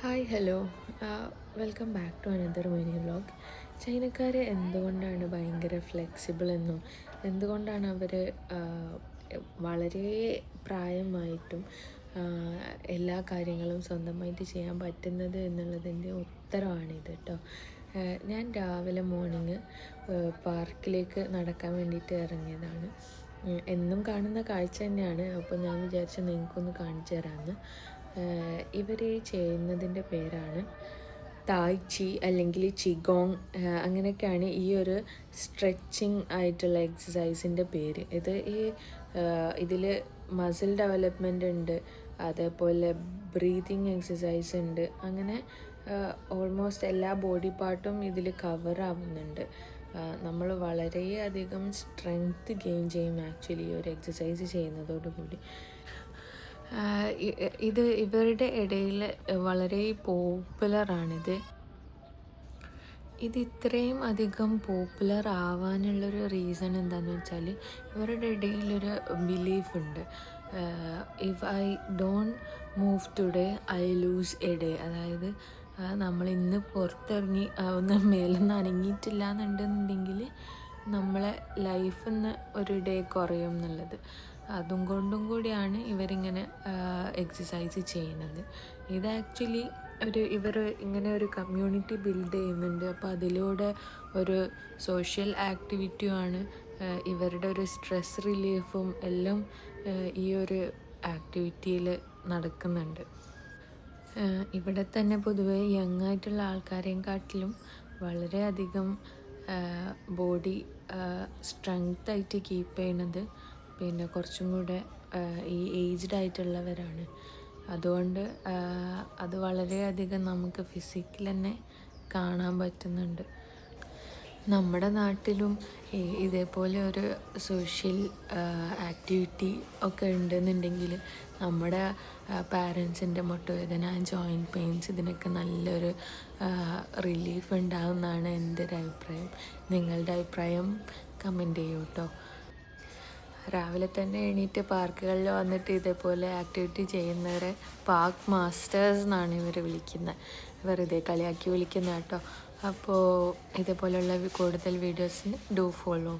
Hi hello welcome back to another mini vlog. ചൈനക്കാർ എന്തുകൊണ്ടാണ് ഭയങ്കര ഫ്ലെക്സിബിൾ എന്നും എന്തുകൊണ്ടാണ് അവർ വളരെ പ്രായമായിട്ടും എല്ലാ കാര്യങ്ങളും സ്വന്തമായിട്ട് ചെയ്യാൻ പറ്റുന്നത് എന്നുള്ളതിൻ്റെ ഉത്തരവാണിത് കേട്ടോ. ഞാൻ രാവിലെ മോർണിംഗ് പാർക്കിലേക്ക് നടക്കാൻ വേണ്ടിയിട്ട് ഇറങ്ങിയതാണ്. എന്നും കാണുന്ന കാഴ്ച തന്നെയാണ്. അപ്പോൾ ഞാൻ വിചാരിച്ചു നിങ്ങൾക്കൊന്ന് കാണിച്ചു തരാമെന്ന്. ഇവർ ചെയ്യുന്നതിൻ്റെ പേരാണ് തായ് ചി അല്ലെങ്കിൽ ചിഗോങ്. അങ്ങനെയൊക്കെയാണ് ഈ ഒരു സ്ട്രെച്ചിങ് ആയിട്ടുള്ള എക്സസൈസിൻ്റെ പേര്. ഇതിൽ മസിൽ ഡെവലപ്മെൻ്റ് ഉണ്ട്, അതേപോലെ ബ്രീതിങ് എക്സസൈസ് ഉണ്ട്. അങ്ങനെ ഓൾമോസ്റ്റ് എല്ലാ ബോഡി പാർട്ടും ഇതിൽ കവർ ആവുന്നുണ്ട്. നമ്മൾ വളരെയധികം സ്ട്രെങ്ത് ഗെയിൻ ചെയ്യും ആക്ച്വലി ഈ ഒരു എക്സസൈസ് ചെയ്യുന്നതോടുകൂടി. ഇത് ഇവരുടെ ഇടയിൽ വളരെ പോപ്പുലറാണിത്. ഇത് ഇത്രയും അധികം പോപ്പുലർ ആവാനുള്ളൊരു റീസൺ എന്താണെന്ന് വെച്ചാൽ ഇവരുടെ ഇടയിലൊരു ബിലീഫ് ഉണ്ട്. If I don't move today I loose A day. അതായത് നമ്മൾ ഇന്ന് പുറത്തിറങ്ങി ഒന്ന് മേലൊന്നും അനങ്ങിയിട്ടില്ല എന്നുണ്ടെന്നുണ്ടെങ്കിൽ നമ്മളെ ലൈഫിൽ നിന്ന് ഒരു ഡേ കുറയും എന്നുള്ളത്. അതും കൊണ്ടും കൂടിയാണ് ഇവരിങ്ങനെ എക്സസൈസ് ചെയ്യുന്നത്. ഇത് ആക്ച്വലി ഇവർ ഇങ്ങനെ ഒരു കമ്മ്യൂണിറ്റി ബിൽഡ് ചെയ്യുന്നുണ്ട്. അപ്പോൾ അതിലൂടെ ഒരു സോഷ്യൽ ആക്ടിവിറ്റിയുമാണ്, ഇവരുടെ ഒരു സ്ട്രെസ് റിലീഫും എല്ലാം ഈ ഒരു ആക്ടിവിറ്റിയിൽ നടക്കുന്നുണ്ട്. ഇവിടെ തന്നെ പൊതുവെ യങ് ആയിട്ടുള്ള ആൾക്കാരെയും കാട്ടിലും വളരെയധികം ബോഡി സ്ട്രെങ്ത് ആയിട്ട് കീപ്പ് ചെയ്യുന്നത് പിന്നെ കുറച്ചും കൂടെ ഈ ഏജ്ഡ് ആയിട്ടുള്ളവരാണ്. അതുകൊണ്ട് അത് വളരെയധികം നമുക്ക് ഫിസിക്കൽ തന്നെ കാണാൻ പറ്റുന്നുണ്ട്. നമ്മുടെ നാട്ടിലും ഇതേപോലെ ഒരു സോഷ്യൽ ആക്ടിവിറ്റി ഒക്കെ ഉണ്ടെന്നുണ്ടെങ്കിൽ നമ്മുടെ പാരൻസിൻ്റെ മുട്ടുവേദന, ജോയിൻറ്റ് പെയിൻസ്, ഇതിനൊക്കെ നല്ലൊരു റിലീഫ് ഉണ്ടാകുമെന്നാണ് എൻ്റെ ഒരു അഭിപ്രായം. നിങ്ങളുടെ അഭിപ്രായം കമൻറ്റ് ചെയ്യൂ കേട്ടോ. രാവിലെ തന്നെ എണീറ്റ് പാർക്കുകളിൽ വന്നിട്ട് ഇതേപോലെ ആക്ടിവിറ്റി ചെയ്യുന്നവരെ പാർക്ക് മാസ്റ്റേഴ്സ് എന്നാണ് ഇവർ വിളിക്കുന്നത്. വെറുതെ കളിയാക്കി വിളിക്കുന്ന കേട്ടോ. അപ്പോൾ ഇതേപോലെയുള്ള കൂടുതൽ വീഡിയോസിന് ഡു ഫോളോ.